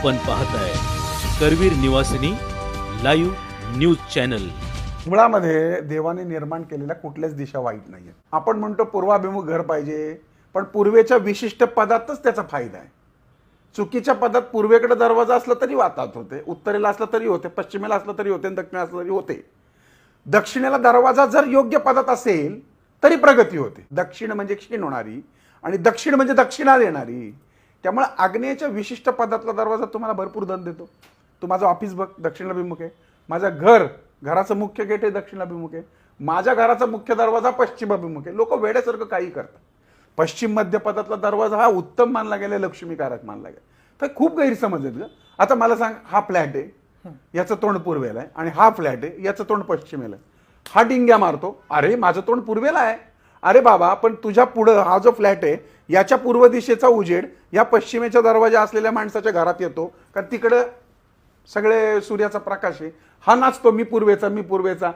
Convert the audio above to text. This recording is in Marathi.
आपण पाहताय करवीर निवासिनी लाईव्ह न्यूज चॅनल। मुळामध्ये देवाने निर्माण केलेल्या कुठल्याच दिशा वाईट नाहीये। आपण म्हणतो पूर्वाभिमुख घर पाहिजे, पण पूर्वेच्या विशिष्ट पदातच त्याचा फायदा आहे। चुकीच्या पदात पूर्वेकडे दरवाजा असला तरी वातात होते, उत्तरेला असला तरी होते, पश्चिमेला असला तरी होते, दक्षिणेला असला तरी होते। दक्षिणेला दरवाजा जर योग्य पदात असेल तरी प्रगती होते। दक्षिण म्हणजे क्षीण होणारी आणि दक्षिण म्हणजे दक्षिणा देणारी। त्यामुळे आग्नेयच्या विशिष्ट पदातला दरवाजा तुम्हाला भरपूर धन देतो। तू माझं ऑफिस बघ, दक्षिणाभिमुख आहे। माझं घराचं मुख्य गेट आहे दक्षिणाभिमुख आहे। माझ्या घराचा मुख्य दरवाजा पश्चिमाभिमुख आहे। लोक वेड्यासारखं काही करतात। पश्चिम मध्य पदातला दरवाजा हा उत्तम मानला गेला, लक्ष्मीकारक मानला गेला। तर खूप गैरसमज आहेत ग। आता मला सांग, हा फ्लॅट आहे, याचं तोंड पूर्वेला आहे, आणि हा फ्लॅट आहे, याचं तोंड पश्चिमेला आहे। हा डिंग्या मारतो, अरे माझं तोंड पूर्वेला आहे। अरे बाबा, पण तुझ्या पुढं हा जो फ्लॅट आहे याच्या पूर्व दिशेचा उजेड या पश्चिमेच्या दरवाजा असलेल्या माणसाच्या घरात येतो, कारण तिकडं सगळे सूर्याचा प्रकाश आहे। हा नाचतो मी पूर्वेचा, मी पूर्वेचा।